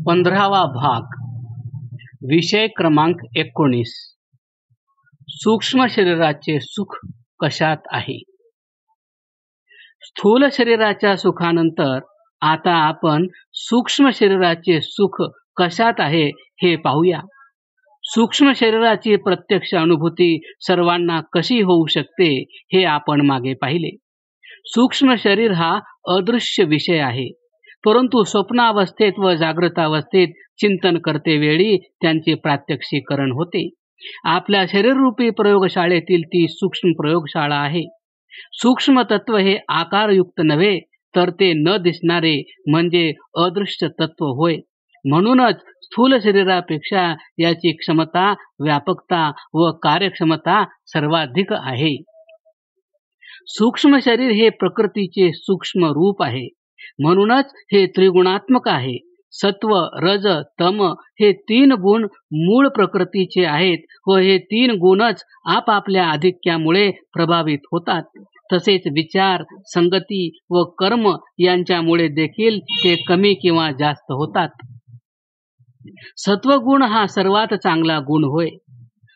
15वा भाग. विषय क्रमांक 19. सूक्ष्म शरीराचे सुख कशात आहे. स्थूल शरीराच्या सुखानंतर आता आपण सूक्ष्म शरीराचे सुख कशात आहे हे पाहूया. सूक्ष्म शरीराची प्रत्यक्ष अनुभूती सर्वांना कशी होऊ शकते हे आपण मागे पाहिले. सूक्ष्म शरीर हा अदृश्य विषय आहे, परंतु स्वप्नावस्थेत व जागृतावस्थेत चिंतन करते वेळी त्यांचे प्रात्यक्षीकरण होते. आपल्या शरीररूपी प्रयोगशाळेतील ती सूक्ष्म प्रयोगशाळा आहे. सूक्ष्म तत्व हे आकारयुक्त नव्हे, तर ते न दिसणारे म्हणजे अदृश्य तत्व होय. म्हणूनच स्थूल शरीरापेक्षा याची क्षमता, व्यापकता व कार्यक्षमता सर्वाधिक आहे. सूक्ष्म शरीर हे प्रकृतीचे सूक्ष्म रूप आहे, म्हणूनच हे त्रिगुणात्मक आहे. सत्व, रज, तम हे 3 गुण मूळ प्रकृतीचे आहेत व हे 3 गुणच आपापल्या आधिक्यामुळे प्रभावित होतात. तसेच विचार, संगती व कर्म यांच्यामुळे देखील ते कमी किंवा जास्त होतात. सत्वगुण हा सर्वात चांगला गुण होय.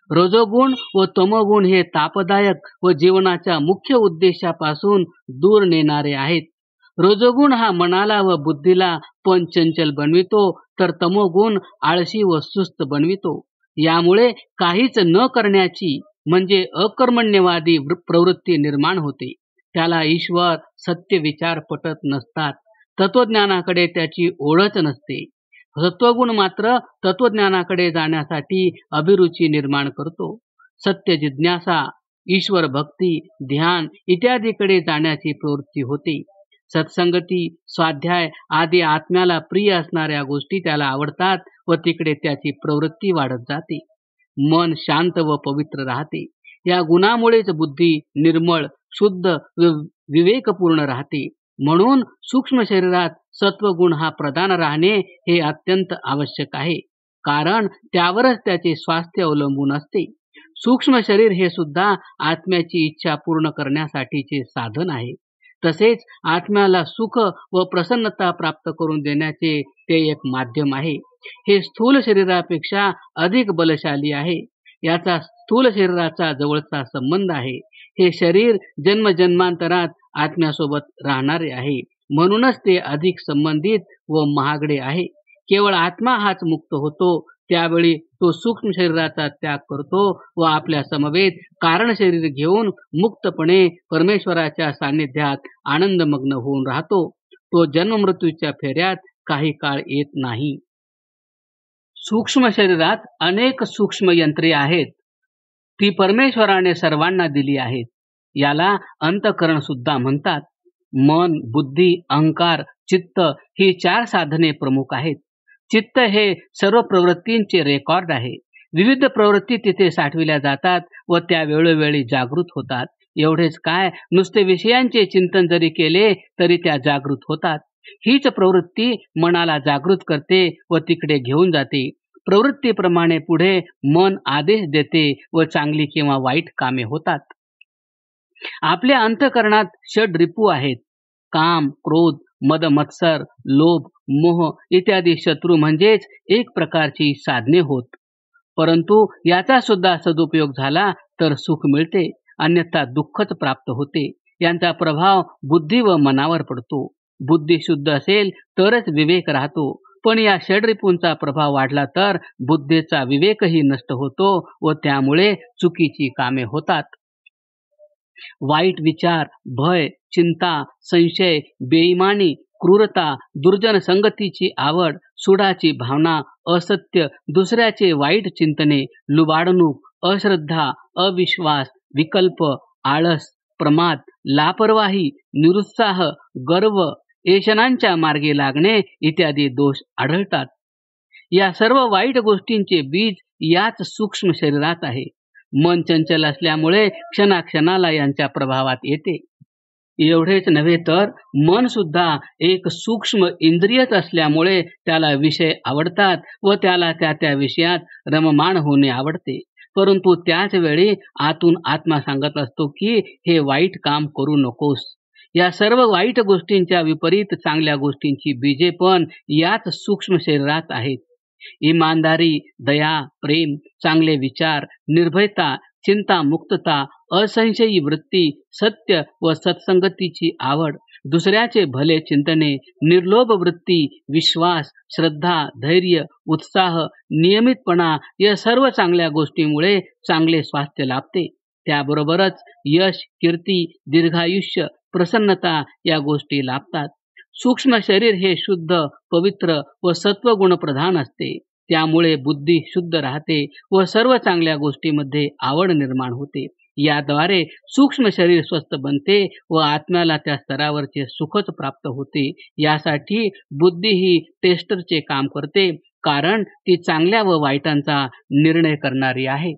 रजोगुण व तमोगुण हे तापदायक व जीवनाच्या मुख्य उद्देशापासून दूर नेणारे आहेत. रजोगुण हा मनाला व बुद्धीला पण चंचल बनवितो, तर तमोगुण आळशी व सुस्त बनवितो. यामुळे काहीच न करण्याची म्हणजे अकर्मण्यवादी प्रवृत्ती निर्माण होते. त्याला ईश्वर, सत्य विचार पटत नसतात. तत्वज्ञानाकडे त्याची ओढच नसते. सत्वगुण मात्र तत्वज्ञानाकडे जाण्यासाठी अभिरुची निर्माण करतो. सत्य जिज्ञासा, ईश्वर भक्ती, ध्यान इत्यादीकडे जाण्याची प्रवृत्ती होते. सत्संगती, स्वाध्याय आदी आत्म्याला प्रिय असणाऱ्या गोष्टी त्याला आवडतात व तिकडे त्याची प्रवृत्ती वाढत जाते. मन शांत व पवित्र राहते. या गुणामुळेच बुद्धी निर्मळ, शुद्ध व विवेकपूर्ण राहते. म्हणून सूक्ष्म शरीरात सत्वगुण हा प्रधान राहणे हे अत्यंत आवश्यक आहे, कारण त्यावरच त्याचे स्वास्थ्य अवलंबून असते. सूक्ष्म शरीर हे सुद्धा आत्म्याची इच्छा पूर्ण करण्यासाठीचे साधन आहे. तसेच आत्म्याला सुख व प्रसन्नता प्राप्त करून देण्याचे ते एक माध्यम आहे. हे स्थूल शरीरापेक्षा अधिक बलशाली आहे. याचा स्थूल शरीराचा जवळचा संबंध आहे. हे शरीर जन्मजन्मांतरात आत्म्यासोबत राहणारे आहे, म्हणूनच ते अधिक संबंधित व महागडे आहे. केवळ आत्मा हाच मुक्त होतो, त्यावेळी तो सूक्ष्म शरीराचा त्याग करतो व आपल्या समवेत कारण शरीर घेऊन मुक्तपणे परमेश्वराच्या सान्निध्यात आनंदमग्न होऊन राहतो. तो जन्ममृत्यूच्या फेऱ्यात काही काळ येत नाही. सूक्ष्म शरीरात अनेक सूक्ष्म यंत्रे आहेत. ती परमेश्वराने सर्वांना दिली आहेत. याला अंतःकरण सुद्धा म्हणतात. मन, बुद्धी, अहंकार, चित्त ही 4 साधने प्रमुख आहेत. चित्त हे सर्व प्रवृत्तींचे रेकॉर्ड आहे. विविध प्रवृत्ती तिथे साठविल्या जातात व त्या वेळोवेळी जागृत होतात. एवढेच काय, नुसते विषयांचे चिंतन जरी केले तरी त्या जागृत होतात. हीच प्रवृत्ती मनाला जागृत करते व तिकडे घेऊन जाते. प्रवृत्तीप्रमाणे पुढे मन आदेश देते व चांगली किंवा वाईट कामे होतात. आपल्या अंतःकरणात षड्रिपू आहेत. काम, क्रोध, मद, मत्सर, लोभ, मोह इत्यादी शत्रू म्हणजेच एक प्रकारची साधने होत. परंतु याचा सुद्धा सदुपयोग झाला तर सुख मिळते, अन्यथा दुःखच प्राप्त होते. यांचा प्रभाव बुद्धी व मनावर पडतो. बुद्धी शुद्ध असेल तरच विवेक राहतो, पण या षड्रिपूंचा प्रभाव वाढला तर बुद्धीचा विवेकही नष्ट होतो व त्यामुळे चुकीची कामे होतात. वाईट विचार, भय, चिंता, संशय, बेईमानी, क्रूरता, दुर्जन संगतीची आवड, सुडाची भावना, असत्य, दुसऱ्याचे वाईट चिंतने, लुबाडणूक, अश्रद्धा, अविश्वास, विकल्प, आळस, प्रमाद, लापरवाही, निरुत्साह, गर्व, ऐशनांच्या मार्गे लागणे इत्यादी दोष आढळतात. या सर्व वाईट गोष्टींचे बीज याच सूक्ष्म शरीरात आहे. मन चंचल असल्यामुळे क्षणाक्षणाला यांच्या प्रभावात येते. एवढेच नव्हे तर मन सुद्धा एक सूक्ष्म इंद्रियच असल्यामुळे त्याला विषय आवडतात व त्याला त्या विषयात रममाण होणे आवडते. परंतु त्याच वेळी आतून आत्मा सांगत असतो की हे वाईट काम करू नकोस. या सर्व वाईट गोष्टींच्या विपरीत चांगल्या गोष्टींची बीजे पण याच सूक्ष्म शरीरात आहेत. इमानदारी, दया, प्रेम, चांगले विचार, निर्भयता, चिंता मुक्तता, असंशयी वृत्ती, सत्य व सत्संगतीची आवड, दुसऱ्याचे भले चिंतने, निर्लोभ वृत्ती, विश्वास, श्रद्धा, धैर्य, उत्साह, नियमितपणा या सर्व चांगल्या गोष्टीमुळे चांगले स्वास्थ्य लाभते. त्याबरोबरच यश, कीर्ती, दीर्घायुष्य, प्रसन्नता या गोष्टी लाभतात. सूक्ष्म शरीर हे शुद्ध, पवित्र व सत्वगुण प्रधान असते. त्यामुळे बुद्धी शुद्ध राहते व सर्व चांगल्या गोष्टीमध्ये आवड निर्माण होते. याद्वारे सूक्ष्म शरीर स्वस्थ बनते व आत्म्याला त्या स्तरावरचे सुखच प्राप्त होते. यासाठी बुद्धी ही टेस्टरचे काम करते, कारण ती चांगल्या व वाईटांचा निर्णय करणारी आहे.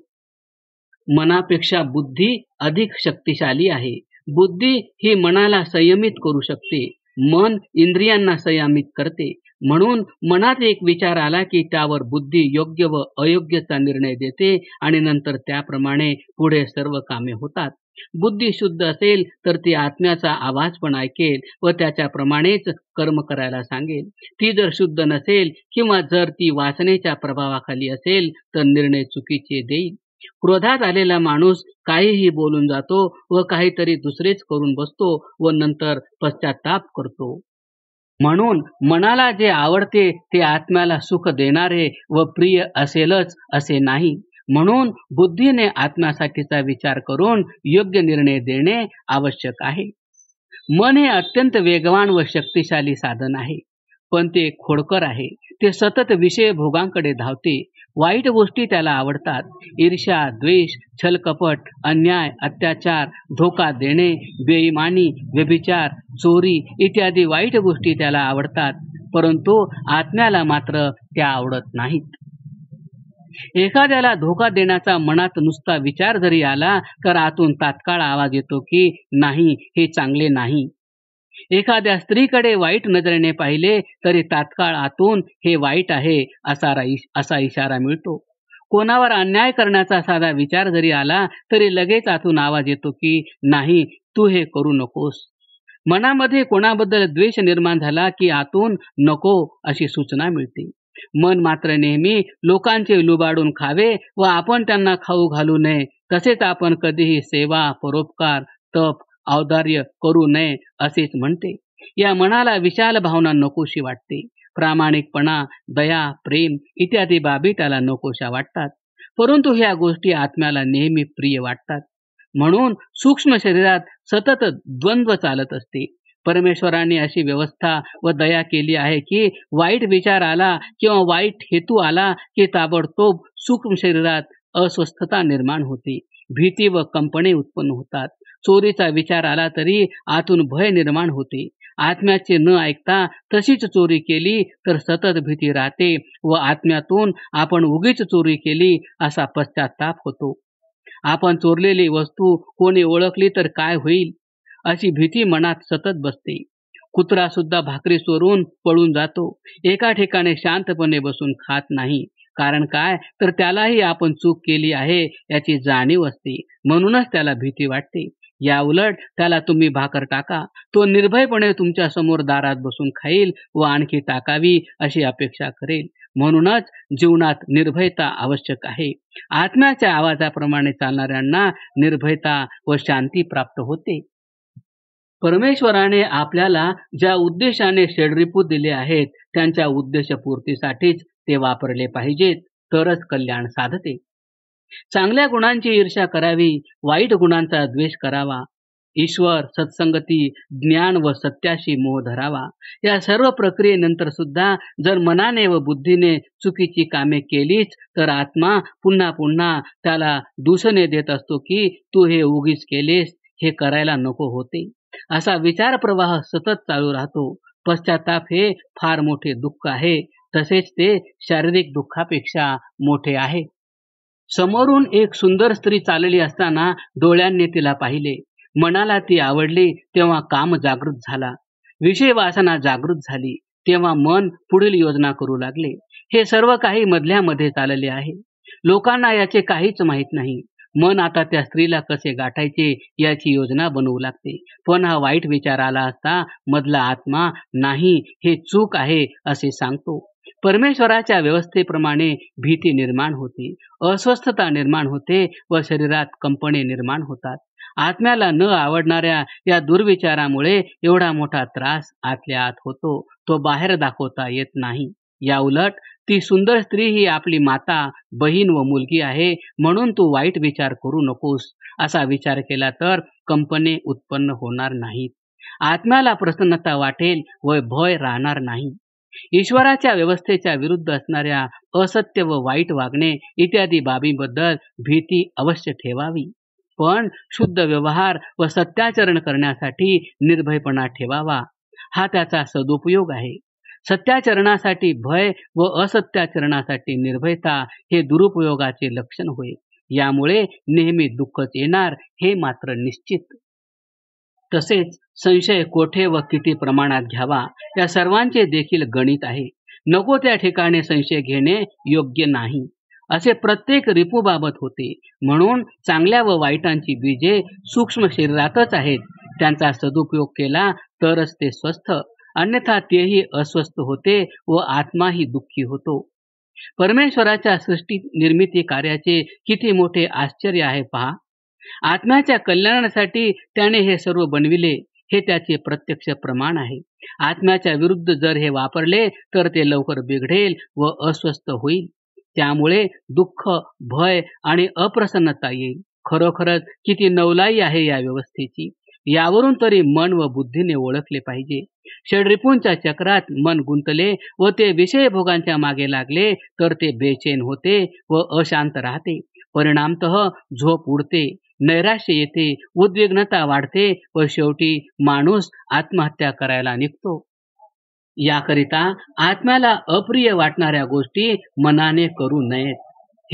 मनापेक्षा बुद्धी अधिक शक्तिशाली आहे. बुद्धी ही मनाला संयमित करू शकते. मन इंद्रियांना संयमित करते. म्हणून मनात एक विचार आला की त्यावर बुद्धी योग्य व अयोग्यचा निर्णय देते आणि नंतर त्याप्रमाणे पुढे सर्व कामे होतात. बुद्धी शुद्ध असेल तर ती आत्म्याचा आवाज पण ऐकेल व त्याच्याप्रमाणेच कर्म करायला सांगेल. ती जर शुद्ध नसेल किंवा जर ती वासनेच्या प्रभावाखाली असेल तर निर्णय चुकीचे देईल. क्रोधात आलेला माणूस काहीही बोलून जातो व काहीतरी दुसरेच करून बसतो व नंतर पश्चाताप करतो. म्हणून मनाला जे आवडते ते आत्म्याला सुख देणारे व प्रिय असेलच असे नाही. म्हणून बुद्धीने आत्म्यासाठीचा विचार करून योग्य निर्णय देणे आवश्यक आहे. मन हे अत्यंत वेगवान व शक्तिशाली साधन आहे, पण ते खोडकर आहे. ते सतत विषय भोगांकडे धावते. वाईट गोष्टी त्याला आवडतात. ईर्ष्या, द्वेष, छलकपट, अन्याय, अत्याचार, धोका देणे, बेईमानी, व्यभिचार, चोरी इत्यादी वाईट गोष्टी त्याला आवडतात, परंतु आत्म्याला मात्र त्या आवडत नाहीत. एखाद्याला धोका देण्याचा मनात नुसता विचार जरी आला तर आतून तात्काळ आवाज येतो की नाही, हे चांगले नाही. एखाद्या स्त्रीकडे वाईट नजरेने पाहिले तरी तात्काळ आतून हे वाईट आहे असा इशारा मिळतो. कोणावर अन्याय करण्याचा साधा विचार जरी आला तरी लगेच आतून आवाज येतो की नाही, तू हे करू नकोस. मनामध्ये कोणाबद्दल द्वेष निर्माण झाला की आतून नको अशी सूचना मिळते. मन मात्र नेहमी लोकांचे लुबाडून खावे व आपण त्यांना खाऊ घालू नये, तसेच आपण कधीही सेवा, परोपकार, तप, औदार्य करू नये असेच म्हणते. या मनाला विशाल भावना नकोशी वाटते. प्रामाणिकपणा, दया, प्रेम इत्यादी बाबी त्याला नकोशा वाटतात, परंतु ह्या गोष्टी आत्म्याला नेहमी प्रिय वाटतात. म्हणून सूक्ष्म शरीरात सतत द्वंद्व चालत असते. परमेश्वराने अशी व्यवस्था व दया केली आहे की वाईट विचार आला किंवा वाईट हेतू आला की ताबडतोब सूक्ष्म शरीरात अस्वस्थता निर्माण होते. भीती व कंपने उत्पन्न होतात. चोरीचा विचार आला तरी आतून भय निर्माण होते. आत्म्याचे न ऐकता तशीच चोरी केली तर सतत भीती राहते व आत्म्यातून आपण उगीच चोरी केली असा पश्चाताप होतो. आपण चोरलेली वस्तू कोणी ओळखली तर काय होईल अशी भीती मनात सतत बसते. कुत्रा सुद्धा भाकरी चोरून पळून जातो. एका ठिकाणी शांतपणे बसून खात नाही. कारण काय तर त्यालाही आपण चूक केली आहे याची जाणीव असते, म्हणूनच त्याला भीती वाटते. या उलट त्याला तुम्ही भाकर टाका, तो निर्भयपणे तुमच्या समोर दारात बसून खाईल व आणखी टाकावी अशी अपेक्षा करेल. म्हणूनच जीवनात निर्भयता आवश्यक आहे. आत्म्याच्या आवाजाप्रमाणे चालणाऱ्यांना निर्भयता व शांती प्राप्त होते. परमेश्वराने आपल्याला ज्या उद्देशाने षड्रिपू दिले आहेत त्यांच्या उद्देशपूर्तीसाठीच ते वापरले पाहिजेत, तरच कल्याण साधते. चांगल्या गुणांची ईर्ष्या करावी, वाईट गुणांचा द्वेष करावा, ईश्वर, सत्संगती, ज्ञान व सत्याशी मोह धरावा. या सर्व प्रक्रियेनंतर सुद्धा जर मनाने व बुद्धीने चुकीची कामे केलीच तर आत्मा पुन्हा पुन्हा त्याला दूषणे देत असतो की तू हे उगीच केलेस, हे करायला नको होते. असा विचार प्रवाह सतत चालू राहतो. पश्चाताप हे फार मोठे दुःख आहे, तसेच ते शारीरिक दुःखापेक्षा मोठे आहे. समोरून एक सुंदर स्त्री चालली असताना डोळ्यांनी तिला पाहिले. मनाला ती आवडली तेव्हा काम जागृत झाला. विषय वासना जागृत झाली तेव्हा मन पुढील योजना करू लागले. हे सर्व काही मधल्यामध्ये चालले आहे. लोकांना याचे काहीच माहीत नाही. मन आता त्या स्त्रीला कसे गाठायचे याची योजना बनवू लागते. पण हा वाईट विचार आला असता मधला आत्मा नाही, हे चूक आहे असे सांगतो. परमेश्वराच्या व्यवस्थेप्रमाणे भीती निर्माण होते, अस्वस्थता निर्माण होते व शरीरात कंपने निर्माण होतात. आत्म्याला न आवडणाऱ्या या दुर्विचारामुळे एवढा मोठा त्रास आतल्या आत होतो, तो बाहेर दाखवता येत नाही. या उलट ती सुंदर स्त्री ही आपली माता, बहीण व मुलगी आहे, म्हणून तू वाईट विचार करू नकोस असा विचार केला तर कंपने उत्पन्न होणार नाहीत. आत्म्याला प्रसन्नता वाटेल व भय राहणार नाही. ईश्वराच्या व्यवस्थेच्या विरुद्ध असणाऱ्या असत्य व वाईट वागणे इत्यादी बाबींबद्दल भीती अवश्य ठेवावी. पण शुद्ध व्यवहार व सत्याचरण करण्यासाठी निर्भयपणा ठेवावा. हा त्याचा सदुपयोग आहे. सत्याचरणासाठी भय व असत्याचरणासाठी निर्भयता हे दुरुपयोगाचे लक्षण होय. यामुळे नेहमी दुःखच येणार हे मात्र निश्चित. तसेच संशय कोठे व किती प्रमाणात घ्यावा या सर्वांचे देखील गणित आहे. नको त्या ठिकाणी संशय घेणे योग्य नाही. असे प्रत्येक रिपूबाबत होते. म्हणून चांगल्या व वाईटांची बीजे सूक्ष्म शरीरातच आहेत. त्यांचा सदुपयोग केला तरच ते स्वस्थ, अन्यथा तेही अस्वस्थ होते व आत्माही दुःखी होतो. परमेश्वराच्या सृष्टी निर्मिती कार्याचे किती मोठे आश्चर्य आहे पहा. आत्म्याच्या कल्याणासाठी त्याने हे सर्व बनविले, हे त्याचे प्रत्यक्ष प्रमाण आहे. आत्म्याच्या विरुद्ध जर हे वापरले तर ते लवकर बिघडेल व अस्वस्थ होईल. त्यामुळे दुःख, भय आणि अप्रसन्नता येईल. खरोखरच किती नवलाई आहे या व्यवस्थेची. यावरून तरी मन व बुद्धीने ओळखले पाहिजे. षड्रिपूंच्या चक्रात मन गुंतले व ते विषय भोगांच्या मागे लागले तर ते बेचैन होते व अशांत राहते. परिणामतः झोप उडते, नैराश्य येते, उद्विग्नता वाढते व शेवटी माणूस आत्महत्या करायला निघतो. याकरिता आत्म्याला अप्रिय वाटणाऱ्या गोष्टी मनाने करू नयेत.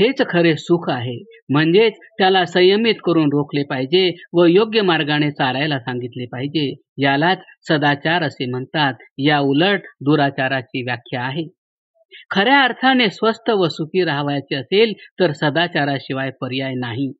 हेच खरे सुख आहे. म्हणजेच त्याला संयमित करून रोखले पाहिजे व योग्य मार्गाने चालायला सांगितले पाहिजे. यालाच सदाचार असे म्हणतात. या उलट दुराचाराची व्याख्या आहे. खऱ्या अर्थाने स्वस्थ व सुखी राहायचे असेल तर सदाचाराशिवाय पर्याय नाही.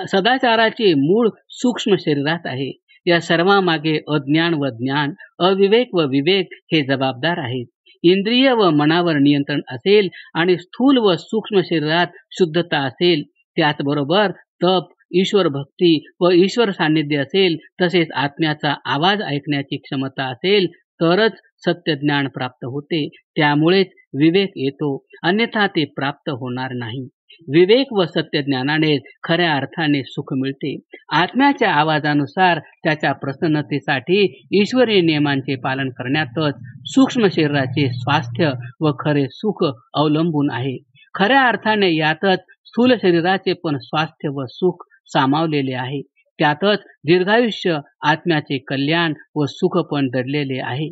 सदाचाराचे मूळ सूक्ष्म शरीरात आहे. या सर्वामागे अज्ञान व ज्ञान, अविवेक व विवेक हे जबाबदार आहेत. इंद्रिय व मनावर नियंत्रण असेल आणि स्थूल व सूक्ष्म शरीरात शुद्धता असेल, त्याचबरोबर तप, ईश्वर भक्ती व ईश्वर सान्निध्य असेल, तसेच आत्म्याचा आवाज ऐकण्याची क्षमता असेल तरच सत्य ज्ञान प्राप्त होते. त्यामुळेच विवेक येतो, अन्यथा ते प्राप्त होणार नाही. विवेक व सत्य ज्ञानाने खऱ्या अर्थाने सुख मिळते. आत्म्याच्या आवाजानुसार त्याच्या प्रसन्नतेसाठी ईश्वरी नियमांचे पालन करण्यातच सूक्ष्म शरीराचे स्वास्थ्य व खरे सुख अवलंबून आहे. खऱ्या अर्थाने यातच स्थूल शरीराचे पण स्वास्थ्य व सुख सामावलेले आहे. त्यातच दीर्घायुष्य, आत्म्याचे कल्याण व सुख पण दडलेले आहे.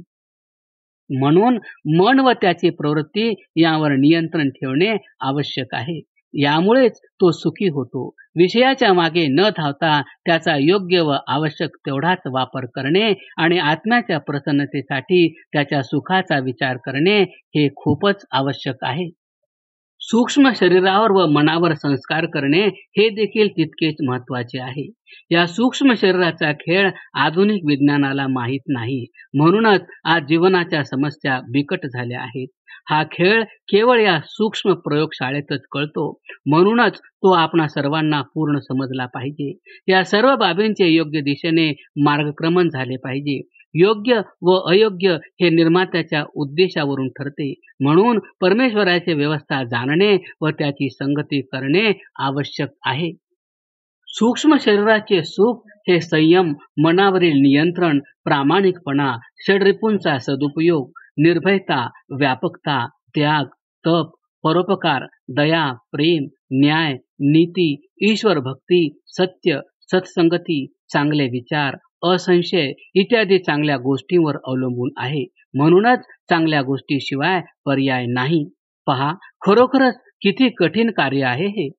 म्हणून मन व त्याची प्रवृत्ती यावर नियंत्रण ठेवणे आवश्यक आहे. यामुळेच तो सुखी होतो. विषयाच्या मागे न धावता त्याचा योग्य व आवश्यक तेवढाच वापर करणे आणि आत्म्याच्या प्रसन्नतेसाठी त्याच्या सुखाचा विचार करणे हे खूपच आवश्यक आहे. सूक्ष्म शरीरावर व मनावर संस्कार करणे हे देखील तितकेच महत्त्वाचे आहे. या सूक्ष्म शरीराचा खेळ आधुनिक विज्ञानाला माहीत नाही. म्हणूनच आज जीवनाच्या समस्या बिकट झाल्या आहेत. हा खेळ केवळ या सूक्ष्म प्रयोगशाळेतच कळतो. म्हणूनच तो आपणा सर्वांना पूर्ण समजला पाहिजे. या सर्व बाबींचे योग्य दिशेने मार्गक्रमण झाले पाहिजे. योग्य व अयोग्य हे निर्मात्याच्या उद्देशावरून ठरते. म्हणून परमेश्वराची व्यवस्था जाणणे व त्याची संगती करणे आवश्यक आहे. सूक्ष्म शरीराचे सुख हे संयम, मनावरील नियंत्रण, प्रामाणिकपणा, षड्रिपूंचा सदुपयोग, निर्भयता, व्यापकता, त्याग, तप, परोपकार, दया, प्रेम, न्याय, नीती, ईश्वर भक्ती, सत्य, सत्संगती, चांगले विचार, असंशय इत्यादी चांगल्या गोष्टींवर अवलंबून आहे. म्हणूनच चांगल्या गोष्टीशिवाय पर्याय नाही. पहा, खरोखरच किती कठीण कार्य आहे हे.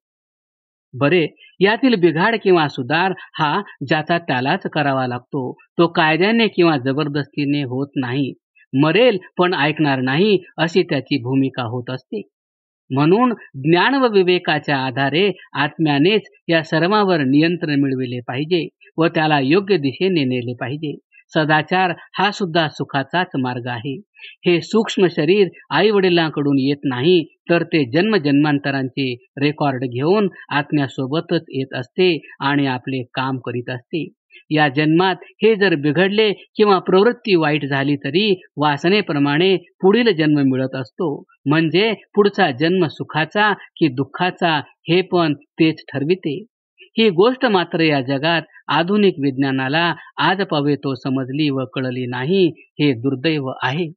बरे, यातील बिघाड किंवा सुधार हा ज्याचा त्यालाच करावा लागतो. तो कायद्याने किंवा जबरदस्तीने होत नाही. मरेल पण ऐकणार नाही अशी त्याची भूमिका होत असते. म्हणून ज्ञान व विवेकाच्या आधारे आत्म्यानेच या सर्वांवर नियंत्रण मिळविले पाहिजे व त्याला योग्य दिशेने नेले पाहिजे. सदाचार हा सुद्धा सुखाचाच मार्ग आहे. हे सूक्ष्म शरीर आई वडिलांकडून येत नाही, तर ते जन्मजन्मांतरांचे रेकॉर्ड घेऊन आत्म्यासोबतच येत असते आणि आपले काम करीत असते. या जन्मात हे जर बिघडले किंवा प्रवृत्ती वाईट झाली तरी वासनेप्रमाणे पुढील जन्म मिळत असतो. म्हणजे पुढचा जन्म सुखाचा की दुःखाचा हे पण तेच ठरविते. ही गोष्ट मात्र या जगात आधुनिक विज्ञानाला आज तो समजली व कळली नाही. हे दुर्दैव आहे.